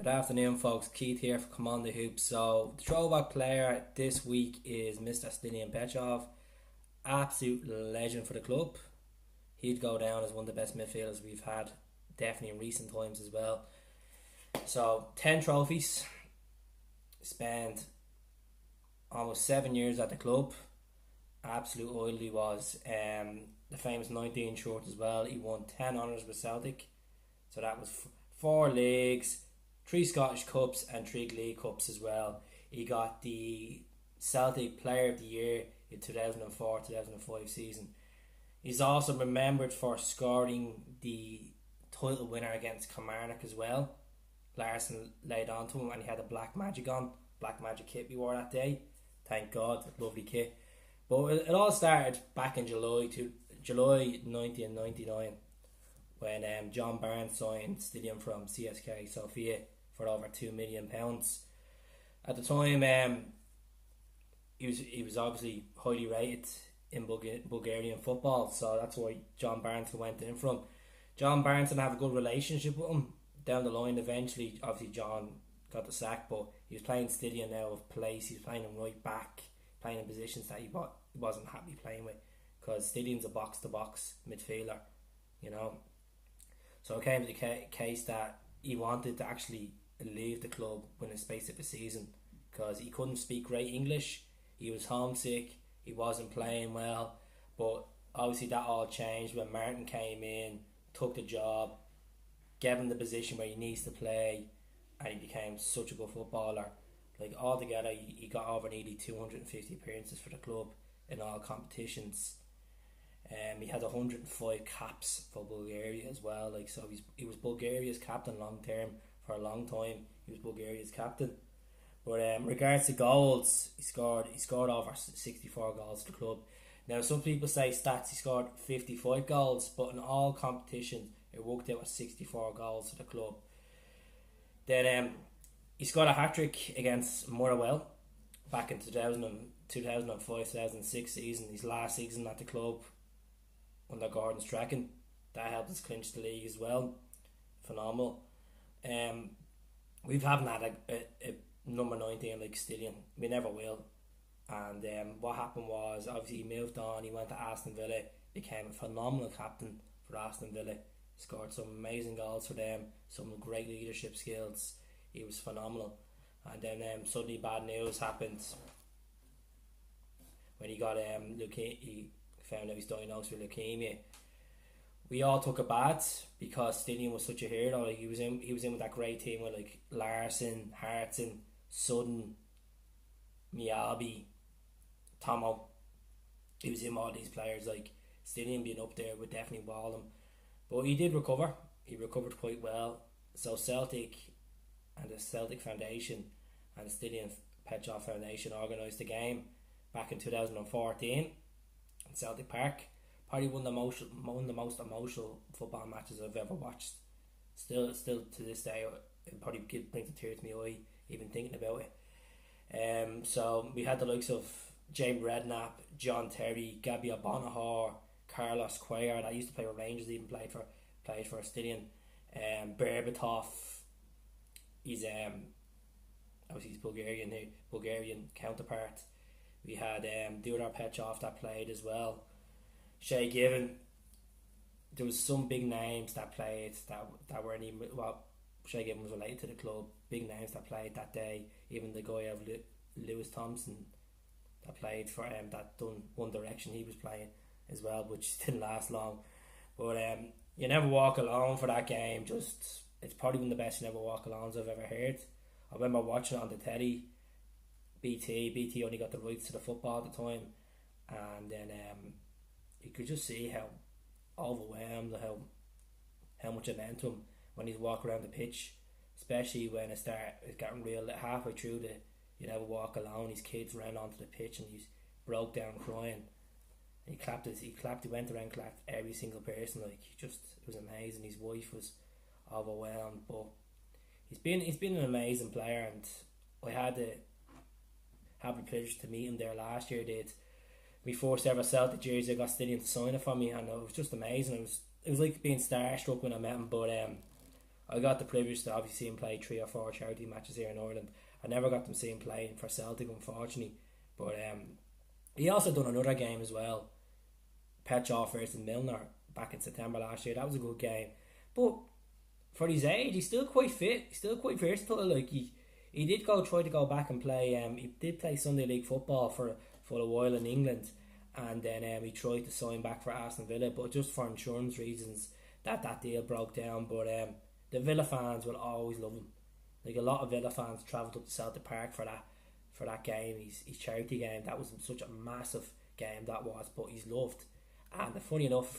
Good afternoon, folks. Keith here for Cmon the Hoops. So, the throwback player this week is Mr. Stiliyan Petrov. Absolute legend for the club. He'd go down as one of the best midfielders we've had, definitely in recent times as well. So, 10 trophies. Spent almost 7 years at the club. Absolute idol he was. The famous 19 shirt as well. He won 10 honours with Celtic. So that was 4 leagues, 3 Scottish Cups and 3 League Cups as well. He got the Celtic Player of the Year in 2004-2005 season. He's also remembered for scoring the title winner against Kilmarnock as well. Larson laid on to him and he had a black magic on. Black magic kit we wore that day. Thank God, lovely kit. But it all started back in July 1999 when John Barnes signed Stiliyan from CSK Sofia for over £2 million. At the time, he was obviously highly rated in Bulgarian football, so that's why John Barnes went in from. John Barnes didn't have a good relationship with him down the line. Eventually, obviously John got the sack, but he was playing Stiliyan now of place. He was playing him right back, playing in positions that he wasn't happy playing with, because Stiliyan's a box-to-box midfielder, you know. So it came to the case that he wanted to actually leave the club within the space of a season because he couldn't speak great English. He was homesick. He wasn't playing well. But obviously that all changed when Martin came in, took the job, gave him the position where he needs to play, and he became such a good footballer. Like altogether, he got over nearly 250 appearances for the club in all competitions. He had 105 caps for Bulgaria as well. Like, so he was Bulgaria's captain long term for a long time. He was Bulgaria's captain. But regards to goals, he scored over 64 goals for the club. Now some people say stats he scored 55 goals, but in all competitions it worked out at 64 goals for the club. Then he scored a hat-trick against Motherwell back in 2005-2006 season, his last season at the club under Gordon Strachan. That helped us clinch the league as well. Phenomenal. We haven't had a number 19 like Stiliyan. We never will. And what happened was, obviously he moved on, he went to Aston Villa, became a phenomenal captain for Aston Villa, scored some amazing goals for them, some great leadership skills. He was phenomenal. And then suddenly bad news happened when he got he found out he's diagnosed with leukemia. We all took it bad because Stiliyan was such a hero. Like, he was in with that great team with like Larson, Hartson, Sutton, Miyabi, Tomo. He was in with all these players. Like, Stiliyan being up there would definitely wall him. But he did recover. He recovered quite well. So Celtic and the Celtic Foundation and the Stiliyan Petrov Foundation organised the game back in 2014 in Celtic Park. Probably one of the most emotional football matches I've ever watched. Still to this day, it probably brings a tear to my eye even thinking about it. So we had the likes of James Redknapp, John Terry, Gabriel Bonahor, Carlos Cuellar, that used to play with Rangers, even played for Stiliyan. Berbatov, he's obviously his Bulgarian counterpart. We had Durar Petrov that played as well. Shay Given. There was some big names that played that weren't even, well, Shay Given was related to the club. Big names that played that day. Even the guy of Lewis Thompson that played for that done One Direction, he was playing as well, which didn't last long. But you never walk alone for that game. Just, it's probably one of the best you never walk alones I've ever heard. I remember watching it on the telly. BT only got the rights to the football at the time, and then you could just see how overwhelmed, how much it meant to him when he'd walk around the pitch, especially when it got real halfway through you never walk alone. His kids ran onto the pitch and he broke down crying. And he went around and clapped every single person. Like, it was amazing. His wife was overwhelmed, but he's been an amazing player, and I had the privilege to meet him there last year. My first ever Celtic jersey, I got Stiliyan to sign it for me, and it was just amazing. It was like being starstruck when I met him. But I got the privilege to obviously see him play 3 or 4 charity matches here in Ireland. I never got to see him playing for Celtic, unfortunately. But he also done another game as well, Petrov versus Milner, back in September last year. That was a good game. But for his age, he's still quite fit. He's still quite versatile. Like he did try to go back and play. He did play Sunday League football for a while in England, and then he tried to sign back for Aston Villa, but just for insurance reasons, that deal broke down. But the Villa fans will always love him. Like, a lot of Villa fans travelled up to Celtic Park for that game, his charity game. That was such a massive game, that was, but he's loved. And funny enough, a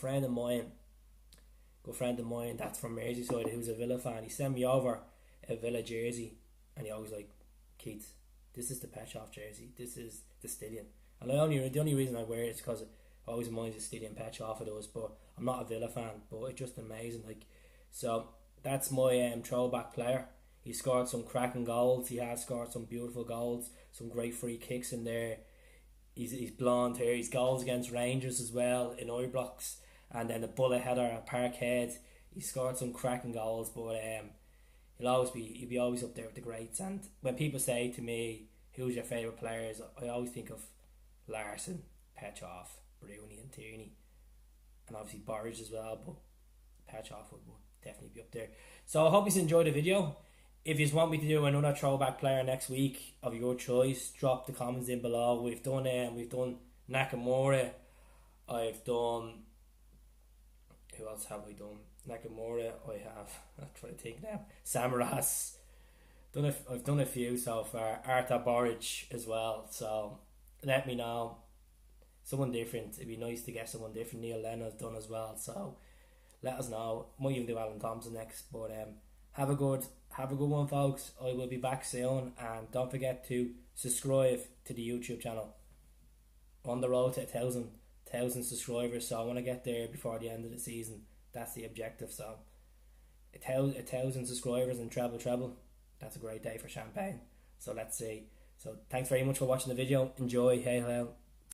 good friend of mine that's from Merseyside, who's a Villa fan, he sent me over a Villa jersey, and he always like, Keith, this is the Petrov jersey, this is the Stiliyan. And the only reason I wear it is because it always reminds me of Stiliyan Petrov, it does, but I'm not a Villa fan, but it's just amazing. Like, so that's my throwback player. He scored some cracking goals. He has scored some beautiful goals, some great free kicks in there. He's blonde hair. His goals against Rangers as well in Ibrox, and then the bullet header at Parkhead. He scored some cracking goals, but he'll be always up there with the greats. And when people say to me, "Who's your favourite players?" I always think of Larsson, Petrov, Bruni, and Tierney, and obviously Borage as well. But Petrov would definitely be up there. So I hope you enjoyed the video. If you want me to do another throwback player next week of your choice, drop the comments in below. We've done Nakamura. I've done, who else have I done? Nakamura. I'm trying to think now. Samaras. I've done a few so far. Arta Boric as well. So let me know. Someone different. It'd be nice to get someone different. Neil Lennon's done as well. So let us know. Might even do Alan Thompson next. But have a good one, folks. I will be back soon, and don't forget to subscribe to the YouTube channel. On the road to 1,000 subscribers, so I want to get there before the end of the season. That's the objective. So 1,000 subscribers and treble. That's a great day for Champagne. So let's see. So thanks very much for watching the video. Enjoy. Hey, hello.